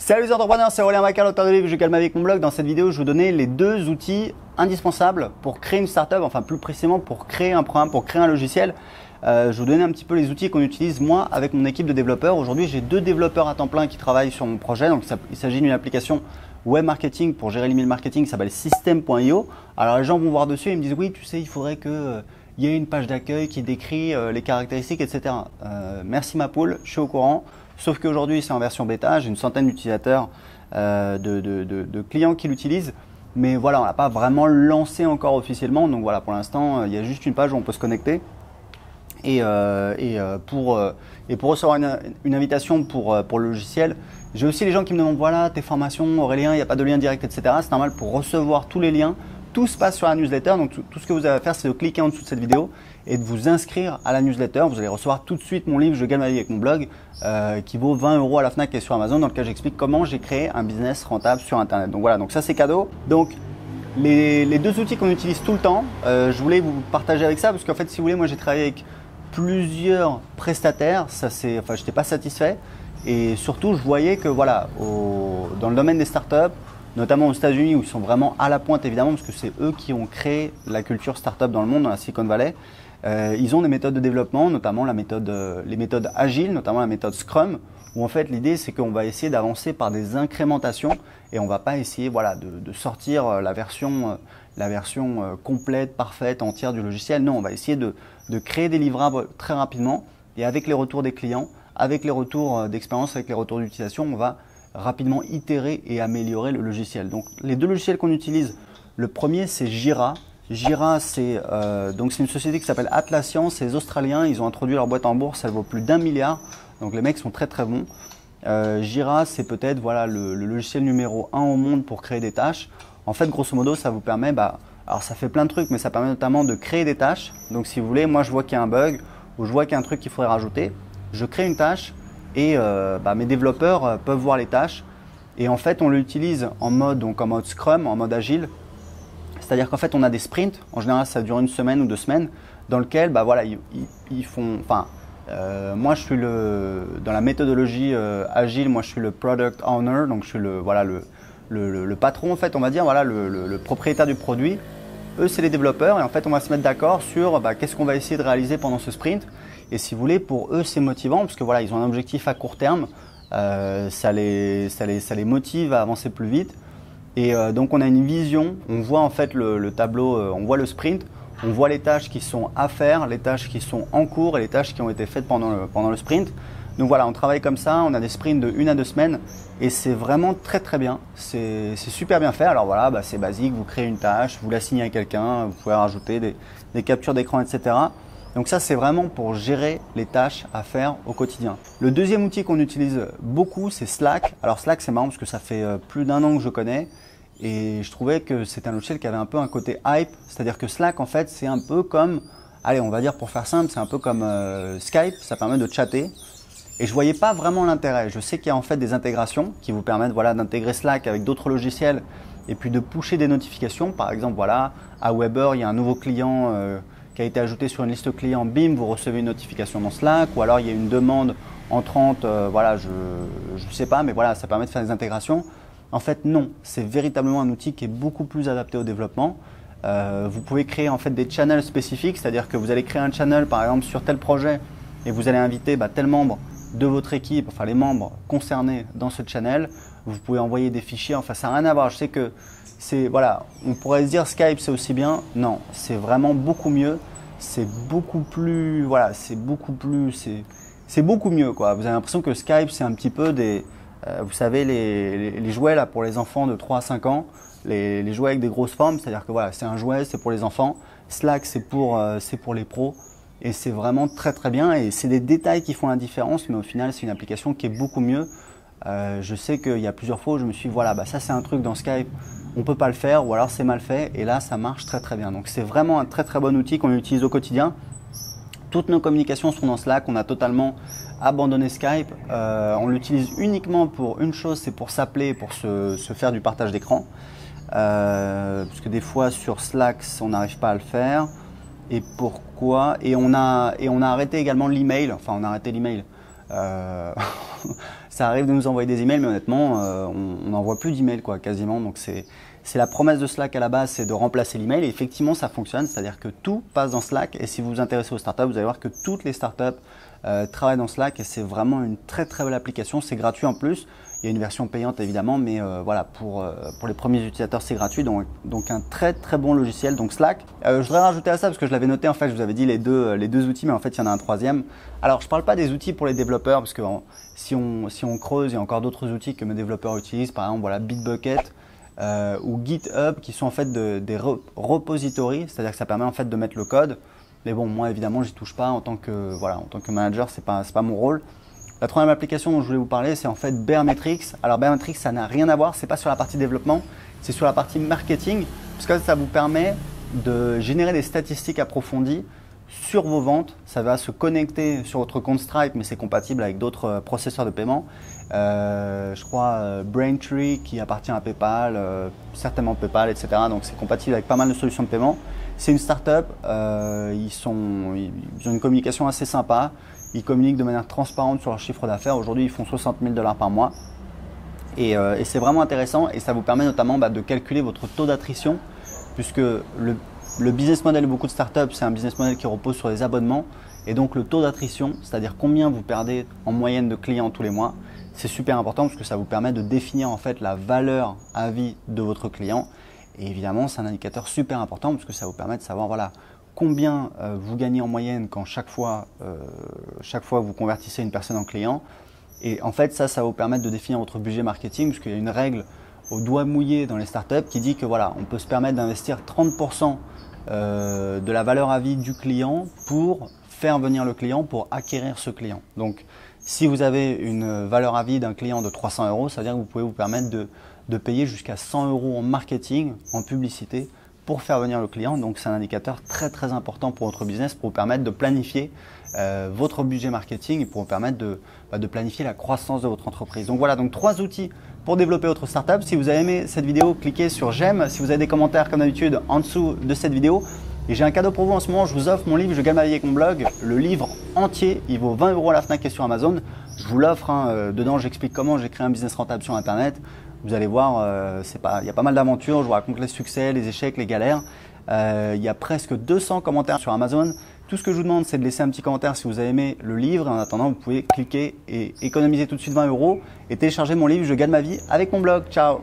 Salut les entrepreneurs, c'est Aurélien Macar, l'auteur de livre Je calme avec mon blog. Dans cette vidéo, je vais vous donner les deux outils indispensables pour créer une startup, enfin plus précisément pour créer un programme, pour créer un logiciel. Je vais vous donner un petit peu les outils qu'on utilise moi avec mon équipe de développeurs. Aujourd'hui, j'ai 2 développeurs à temps plein qui travaillent sur mon projet. Donc, il s'agit d'une application web marketing pour gérer l'email marketing qui s'appelle System.io. Alors, les gens vont voir dessus et ils me disent oui, tu sais, il faudrait que il y ait une page d'accueil qui décrit les caractéristiques, etc. Merci ma poule, je suis au courant. Sauf qu'aujourd'hui, c'est en version bêta. J'ai une centaine d'utilisateurs, de clients qui l'utilisent. Mais voilà, on l'a pas vraiment lancé encore officiellement. Donc voilà, pour l'instant, il y a juste une page où on peut se connecter. Et pour recevoir une invitation pour le logiciel, j'ai aussi les gens qui me demandent voilà, tes formations, Aurélien, il n'y a pas de lien direct, etc. C'est normal, pour recevoir tous les liens. Tout se passe sur la newsletter, donc tout ce que vous avez à faire, c'est de cliquer en dessous de cette vidéo et de vous inscrire à la newsletter. Vous allez recevoir tout de suite mon livre Je gagne ma vie avec mon blog qui vaut 20 € à la Fnac et sur Amazon, dans lequel j'explique comment j'ai créé un business rentable sur Internet. Donc voilà, donc ça c'est cadeau. Donc les deux outils qu'on utilise tout le temps, je voulais vous partager avec ça parce qu'en fait, si vous voulez, moi j'ai travaillé avec plusieurs prestataires, je n'étais pas satisfait et surtout je voyais que voilà, dans le domaine des startups, notamment aux États-Unis où ils sont vraiment à la pointe évidemment parce que c'est eux qui ont créé la culture startup dans le monde, dans la Silicon Valley. Ils ont des méthodes de développement, notamment les méthodes agiles, notamment la méthode Scrum, où en fait l'idée c'est qu'on va essayer d'avancer par des incrémentations et on ne va pas essayer voilà, de sortir la version complète, parfaite, entière du logiciel. Non, on va essayer de créer des livrables très rapidement et avec les retours des clients, avec les retours d'expérience, avec les retours d'utilisation, on va rapidement itérer et améliorer le logiciel. Donc les deux logiciels qu'on utilise, le premier c'est Jira. Jira c'est une société qui s'appelle Atlassian, c'est les Australiens, ils ont introduit leur boîte en bourse, elle vaut plus d'1 milliard, donc les mecs sont très très bons. Jira c'est peut-être voilà, le logiciel numéro 1 au monde pour créer des tâches. En fait grosso modo ça vous permet, alors ça fait plein de trucs mais ça permet notamment de créer des tâches. Donc si vous voulez, moi je vois qu'il y a un bug ou je vois qu'il y a un truc qu'il faudrait rajouter, je crée une tâche. Et mes développeurs peuvent voir les tâches. Et en fait, on l'utilise en mode Scrum, en mode agile. C'est-à-dire qu'en fait, on a des sprints. En général, ça dure 1 semaine ou 2 semaines, dans lequel, voilà, ils font. Moi, je suis dans la méthodologie agile. Moi, je suis le product owner, donc je suis le patron, en fait, on va dire, voilà, le propriétaire du produit. Eux, c'est les développeurs. Et en fait, on va se mettre d'accord sur qu'est-ce qu'on va essayer de réaliser pendant ce sprint. Et si vous voulez, pour eux, c'est motivant parce que voilà, ils ont un objectif à court terme. Ça les motive à avancer plus vite. Et donc, on a une vision. On voit en fait le tableau, on voit le sprint. On voit les tâches qui sont à faire, les tâches qui sont en cours et les tâches qui ont été faites pendant le sprint. Donc voilà, on travaille comme ça. On a des sprints de 1 à 2 semaines et c'est vraiment très très bien. C'est super bien fait. Alors voilà, c'est basique. Vous créez une tâche, vous l'assignez à quelqu'un, vous pouvez rajouter des captures d'écran, etc. Donc ça, c'est vraiment pour gérer les tâches à faire au quotidien. Le deuxième outil qu'on utilise beaucoup, c'est Slack. Alors Slack, c'est marrant parce que ça fait plus d'1 an que je connais et je trouvais que c'était un logiciel qui avait un peu un côté hype. C'est-à-dire que Slack, en fait, c'est un peu comme, allez, on va dire pour faire simple, c'est un peu comme Skype, ça permet de chatter. Et je voyais pas vraiment l'intérêt. Je sais qu'il y a en fait des intégrations qui vous permettent voilà, d'intégrer Slack avec d'autres logiciels et puis de pusher des notifications. Par exemple, voilà, à Weber, il y a un nouveau client qui a été ajouté sur une liste client, bim, vous recevez une notification dans Slack, ou alors il y a une demande entrante, voilà, je ne sais pas, mais voilà, ça permet de faire des intégrations. En fait, non, c'est véritablement un outil qui est beaucoup plus adapté au développement. Vous pouvez créer en fait des channels spécifiques, c'est-à-dire que vous allez créer un channel par exemple sur tel projet et vous allez inviter tel membre de votre équipe, enfin les membres concernés dans ce channel. Vous pouvez envoyer des fichiers, enfin ça n'a rien à voir. Je sais que voilà, on pourrait se dire Skype c'est aussi bien. Non, c'est vraiment beaucoup mieux. C'est beaucoup plus, voilà, c'est beaucoup mieux quoi. Vous avez l'impression que Skype c'est un petit peu vous savez les jouets là pour les enfants de 3 à 5 ans, les jouets avec des grosses formes, c'est-à-dire que voilà, c'est un jouet, c'est pour les enfants. Slack c'est pour les pros. Et c'est vraiment très très bien et c'est des détails qui font la différence, mais au final c'est une application qui est beaucoup mieux. Je sais qu'il y a plusieurs fois où je me suis dit voilà, ça c'est un truc dans Skype, on ne peut pas le faire ou alors c'est mal fait et là ça marche très très bien. Donc c'est vraiment un très très bon outil qu'on utilise au quotidien. Toutes nos communications sont dans Slack, on a totalement abandonné Skype. On l'utilise uniquement pour une chose, c'est pour s'appeler, pour se faire du partage d'écran. Parce que des fois sur Slack on n'arrive pas à le faire. Et pourquoi? Et on a arrêté également l'email. Enfin, on a arrêté l'email. Ça arrive de nous envoyer des emails, mais honnêtement, on n'envoie plus d'emails quoi, quasiment. Donc c'est la promesse de Slack à la base, c'est de remplacer l'email. Et effectivement, ça fonctionne, c'est-à-dire que tout passe dans Slack. Et si vous vous intéressez aux startups, vous allez voir que toutes les startups travaillent dans Slack et c'est vraiment une très très belle application. C'est gratuit en plus. Il y a une version payante évidemment, mais voilà, pour les premiers utilisateurs, c'est gratuit. Donc un très très bon logiciel. Donc Slack. Je voudrais rajouter à ça parce que je l'avais noté en fait. Je vous avais dit les deux outils, mais en fait il y en a un troisième. Alors je ne parle pas des outils pour les développeurs parce que si on creuse, il y a encore d'autres outils que mes développeurs utilisent. Par exemple, voilà, Bitbucket. Ou GitHub qui sont en fait des repositories, c'est-à-dire que ça permet en fait de mettre le code. Mais bon, moi évidemment, j'y touche pas en tant que manager, c'est pas mon rôle. La troisième application dont je voulais vous parler, c'est en fait Baremetrics. Alors Baremetrics, ça n'a rien à voir, c'est pas sur la partie développement, c'est sur la partie marketing, parce que ça vous permet de générer des statistiques approfondies sur vos ventes. Ça va se connecter sur votre compte Stripe, mais c'est compatible avec d'autres processeurs de paiement. Je crois Braintree qui appartient à PayPal, certainement PayPal, etc. Donc c'est compatible avec pas mal de solutions de paiement. C'est une start-up, ils ont une communication assez sympa. Ils communiquent de manière transparente sur leur chiffre d'affaires. Aujourd'hui, ils font 60 000 $ par mois. Et c'est vraiment intéressant et ça vous permet notamment de calculer votre taux d'attrition puisque le business model de beaucoup de startups, c'est un business model qui repose sur les abonnements. Et donc le taux d'attrition, c'est-à-dire combien vous perdez en moyenne de clients tous les mois, c'est super important parce que ça vous permet de définir en fait la valeur à vie de votre client. Et évidemment, c'est un indicateur super important parce que ça vous permet de savoir voilà, combien vous gagnez en moyenne quand chaque fois vous convertissez une personne en client. Et en fait, ça va vous permettre de définir votre budget marketing parce qu'il y a une règle au doigt mouillé dans les startups qui dit que voilà, on peut se permettre d'investir 30% de la valeur à vie du client pour faire venir le client, pour acquérir ce client. Donc, si vous avez une valeur à vie d'un client de 300 €, ça veut dire que vous pouvez vous permettre de payer jusqu'à 100 € en marketing, en publicité, pour faire venir le client. Donc, c'est un indicateur très très important pour votre business, pour vous permettre de planifier votre budget marketing et pour vous permettre de planifier la croissance de votre entreprise. Donc voilà, donc 3 outils pour développer votre startup. Si vous avez aimé cette vidéo, cliquez sur j'aime. Si vous avez des commentaires comme d'habitude en dessous de cette vidéo. Et j'ai un cadeau pour vous en ce moment, je vous offre mon livre Je gagne ma vie avec mon blog, le livre entier, il vaut 20 € à la Fnac et sur Amazon. Je vous l'offre, dedans j'explique comment j'ai créé un business rentable sur internet. Vous allez voir, il y a pas mal d'aventures, je vous raconte les succès, les échecs, les galères. Il y a presque 200 commentaires sur Amazon. Tout ce que je vous demande, c'est de laisser un petit commentaire si vous avez aimé le livre. En attendant, vous pouvez cliquer et économiser tout de suite 20 € et télécharger mon livre Je gagne ma vie avec mon blog. Ciao!